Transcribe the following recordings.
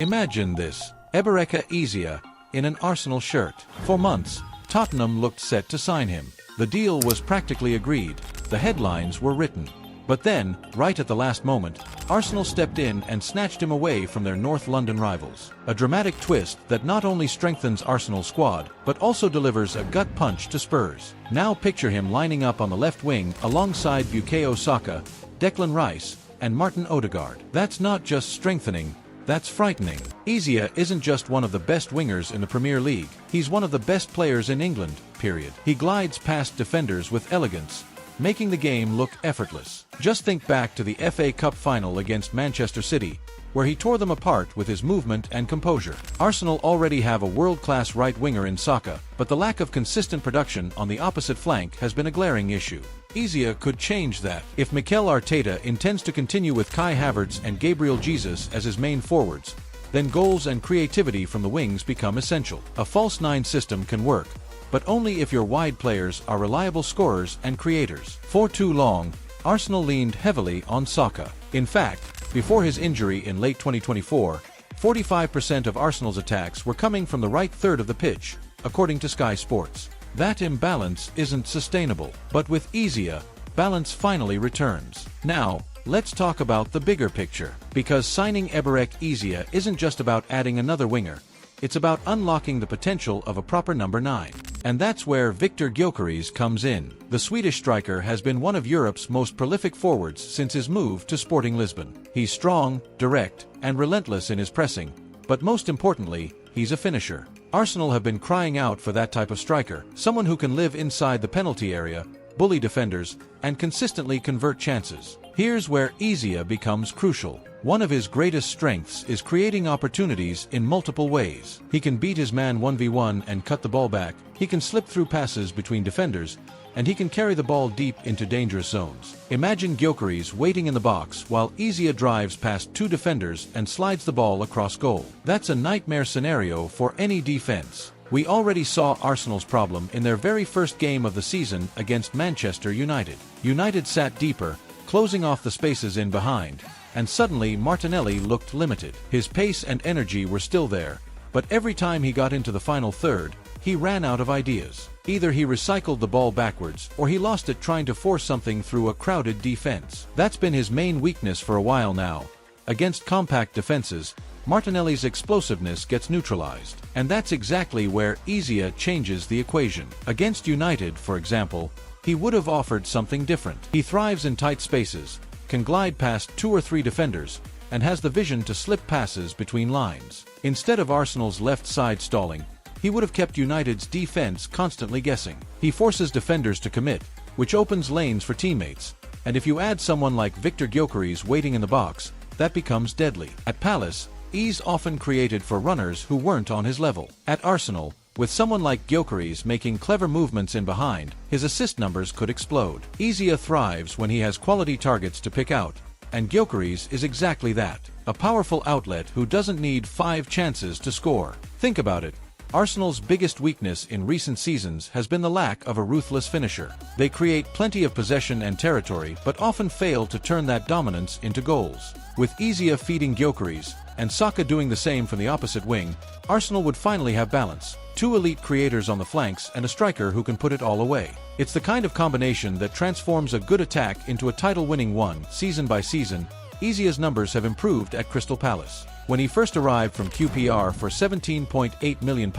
Imagine this, Eberechi Eze in an Arsenal shirt. For months, Tottenham looked set to sign him. The deal was practically agreed, the headlines were written. But then, right at the last moment, Arsenal stepped in and snatched him away from their North London rivals. A dramatic twist that not only strengthens Arsenal's squad, but also delivers a gut punch to Spurs. Now picture him lining up on the left wing alongside Bukayo Saka, Declan Rice, and Martin Odegaard. That's not just strengthening, that's frightening. Eze isn't just one of the best wingers in the Premier League, he's one of the best players in England, period. He glides past defenders with elegance, making the game look effortless. Just think back to the FA Cup final against Manchester City, where he tore them apart with his movement and composure. Arsenal already have a world-class right winger in Saka, but the lack of consistent production on the opposite flank has been a glaring issue. Eze could change that. If Mikel Arteta intends to continue with Kai Havertz and Gabriel Jesus as his main forwards, then goals and creativity from the wings become essential. A false nine system can work, but only if your wide players are reliable scorers and creators. For too long, Arsenal leaned heavily on Saka. In fact, before his injury in late 2024, 45% of Arsenal's attacks were coming from the right third of the pitch, according to Sky Sports. That imbalance isn't sustainable. But with Eze, balance finally returns. Now, let's talk about the bigger picture. Because signing Eberechi Eze isn't just about adding another winger, it's about unlocking the potential of a proper number 9. And that's where Viktor Gyökeres comes in. The Swedish striker has been one of Europe's most prolific forwards since his move to Sporting Lisbon. He's strong, direct, and relentless in his pressing, but most importantly, he's a finisher. Arsenal have been crying out for that type of striker, someone who can live inside the penalty area, bully defenders, and consistently convert chances. Here's where Eze becomes crucial. One of his greatest strengths is creating opportunities in multiple ways. He can beat his man 1v1 and cut the ball back, he can slip through passes between defenders, and he can carry the ball deep into dangerous zones. Imagine Gyökeres waiting in the box while Eze drives past 2 defenders and slides the ball across goal. That's a nightmare scenario for any defense. We already saw Arsenal's problem in their very first game of the season against Manchester United. United sat deeper, closing off the spaces in behind, and suddenly Martinelli looked limited. His pace and energy were still there, but every time he got into the final third, he ran out of ideas. Either he recycled the ball backwards, or he lost it trying to force something through a crowded defense. That's been his main weakness for a while now. Against compact defenses, Martinelli's explosiveness gets neutralized. And that's exactly where Eze changes the equation. Against United, for example, he would have offered something different. He thrives in tight spaces, can glide past 2 or 3 defenders, and has the vision to slip passes between lines. Instead of Arsenal's left side stalling, he would have kept United's defense constantly guessing. He forces defenders to commit, which opens lanes for teammates, and if you add someone like Viktor Gyökeres waiting in the box, that becomes deadly. At Palace, Eze often created for runners who weren't on his level. At Arsenal, with someone like Gyökeres making clever movements in behind, his assist numbers could explode. Eze thrives when he has quality targets to pick out, and Gyökeres is exactly that. A powerful outlet who doesn't need 5 chances to score. Think about it. Arsenal's biggest weakness in recent seasons has been the lack of a ruthless finisher. They create plenty of possession and territory but often fail to turn that dominance into goals. With Eze feeding Gyökeres, and Saka doing the same from the opposite wing, Arsenal would finally have balance. 2 elite creators on the flanks and a striker who can put it all away. It's the kind of combination that transforms a good attack into a title-winning one. Season by season, Eze's numbers have improved at Crystal Palace. When he first arrived from QPR for £17.8 million,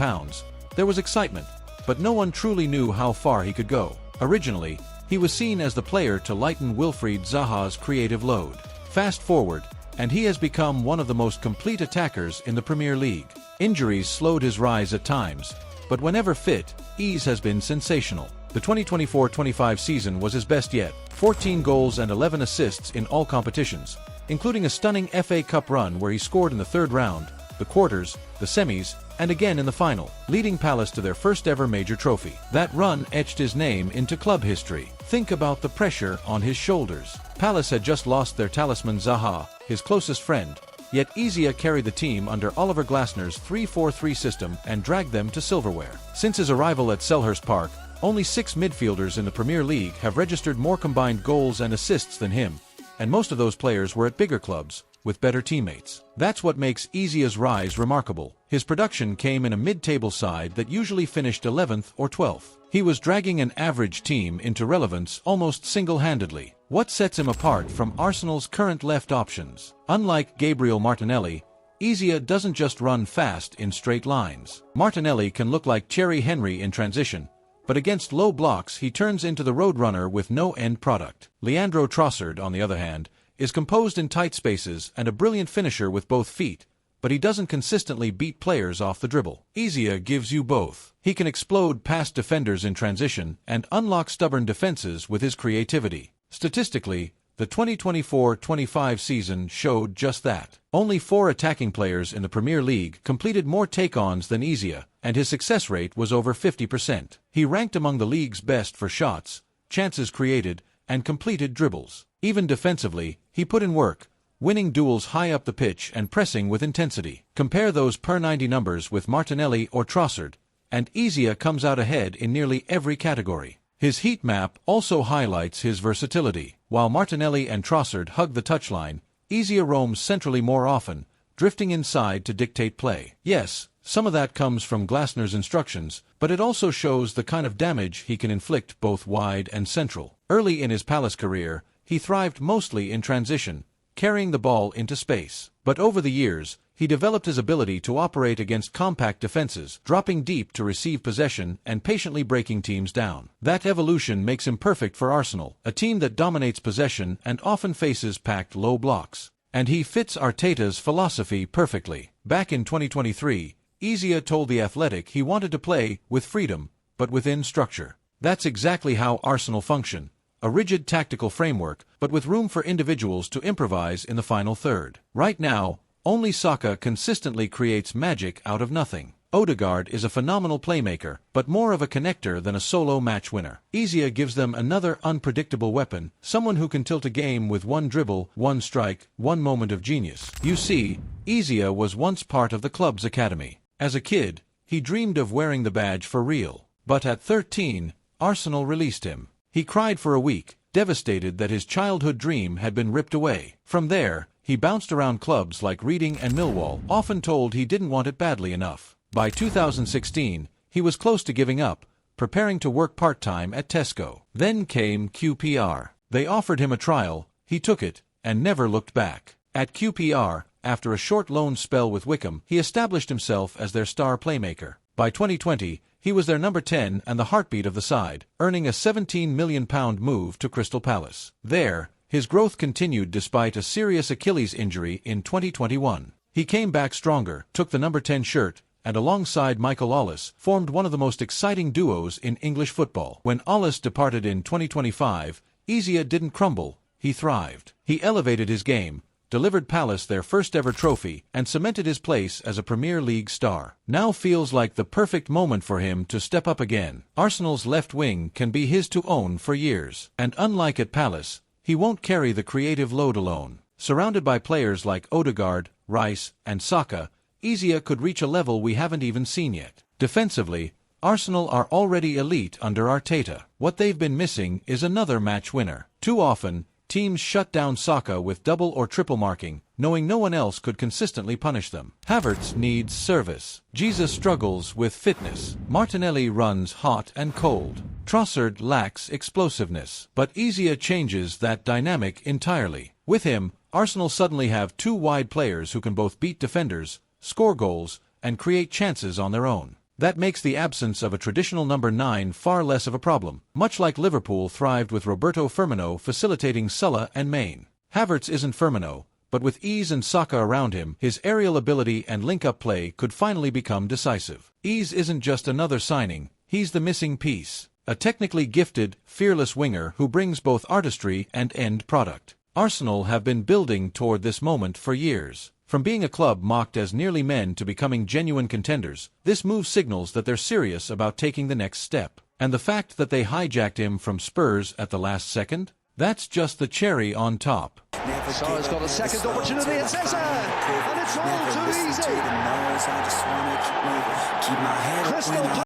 there was excitement, but no one truly knew how far he could go. Originally, he was seen as the player to lighten Wilfried Zaha's creative load. Fast forward, and he has become one of the most complete attackers in the Premier League. Injuries slowed his rise at times, but whenever fit, Eze has been sensational. The 2024-25 season was his best yet. 14 goals and 11 assists in all competitions, including a stunning FA Cup run where he scored in the 3rd round, the quarters, the semis, and again in the final, leading Palace to their first ever major trophy. That run etched his name into club history. Think about the pressure on his shoulders. Palace had just lost their talisman Zaha, his closest friend, yet Eze carried the team under Oliver Glasner's 3-4-3 system and dragged them to silverware. Since his arrival at Selhurst Park, only 6 midfielders in the Premier League have registered more combined goals and assists than him, and most of those players were at bigger clubs, with better teammates. That's what makes Eze's rise remarkable. His production came in a mid-table side that usually finished 11th or 12th. He was dragging an average team into relevance almost single-handedly. What sets him apart from Arsenal's current left options? Unlike Gabriel Martinelli, Eze doesn't just run fast in straight lines. Martinelli can look like Thierry Henry in transition, but against low blocks he turns into the roadrunner with no end product. Leandro Trossard, on the other hand, is composed in tight spaces and a brilliant finisher with both feet, but he doesn't consistently beat players off the dribble. Eze gives you both. He can explode past defenders in transition and unlock stubborn defenses with his creativity. Statistically, the 2024-25 season showed just that. Only 4 attacking players in the Premier League completed more take-ons than Eze, and his success rate was over 50%. He ranked among the league's best for shots, chances created, and completed dribbles. Even defensively, he put in work, winning duels high up the pitch and pressing with intensity. Compare those per-90 numbers with Martinelli or Trossard, and Eze comes out ahead in nearly every category. His heat map also highlights his versatility. While Martinelli and Trossard hug the touchline, Eze roams centrally more often, drifting inside to dictate play. Yes, some of that comes from Glasner's instructions, but it also shows the kind of damage he can inflict both wide and central. Early in his Palace career, he thrived mostly in transition, carrying the ball into space. But over the years, he developed his ability to operate against compact defenses, dropping deep to receive possession and patiently breaking teams down. That evolution makes him perfect for Arsenal, a team that dominates possession and often faces packed low blocks. And he fits Arteta's philosophy perfectly. Back in 2023, Eze told The Athletic he wanted to play with freedom, but within structure. That's exactly how Arsenal function. A rigid tactical framework, but with room for individuals to improvise in the final third. Right now, only Saka consistently creates magic out of nothing. Odegaard is a phenomenal playmaker, but more of a connector than a solo match winner. Eze gives them another unpredictable weapon, someone who can tilt a game with one dribble, one strike, one moment of genius. You see, Eze was once part of the club's academy. As a kid, he dreamed of wearing the badge for real. But at 13, Arsenal released him. He cried for a week, devastated that his childhood dream had been ripped away. From there, he bounced around clubs like Reading and Millwall, often told he didn't want it badly enough. By 2016, he was close to giving up, preparing to work part-time at Tesco. Then came QPR. They offered him a trial, he took it, and never looked back. At QPR, after a short loan spell with Wickham, he established himself as their star playmaker. By 2020, he was their number 10 and the heartbeat of the side, earning a £17 million move to Crystal Palace. There, his growth continued despite a serious Achilles injury in 2021. He came back stronger, took the number 10 shirt, and alongside Mikel Arteta, formed one of the most exciting duos in English football. When Arteta departed in 2025, Eze didn't crumble, he thrived. He elevated his game, delivered Palace their first-ever trophy, and cemented his place as a Premier League star. Now feels like the perfect moment for him to step up again. Arsenal's left wing can be his to own for years. And unlike at Palace, he won't carry the creative load alone. Surrounded by players like Odegaard, Rice, and Saka, Eze could reach a level we haven't even seen yet. Defensively, Arsenal are already elite under Arteta. What they've been missing is another match winner. Too often, teams shut down Saka with double or triple marking, knowing no one else could consistently punish them. Havertz needs service. Jesus struggles with fitness. Martinelli runs hot and cold. Trossard lacks explosiveness. But Eze changes that dynamic entirely. With him, Arsenal suddenly have 2 wide players who can both beat defenders, score goals, and create chances on their own. That makes the absence of a traditional number 9 far less of a problem, much like Liverpool thrived with Roberto Firmino facilitating Sulla and Maine. Havertz isn't Firmino, but with Eze and Saka around him, his aerial ability and link-up play could finally become decisive. Eze isn't just another signing, he's the missing piece. A technically gifted, fearless winger who brings both artistry and end product. Arsenal have been building toward this moment for years. From being a club mocked as nearly men to becoming genuine contenders, this move signals that they're serious about taking the next step. And the fact that they hijacked him from Spurs at the last second? That's just the cherry on top. Sarah's got a second opportunity, it's Eze! And it's all too easy! Crystal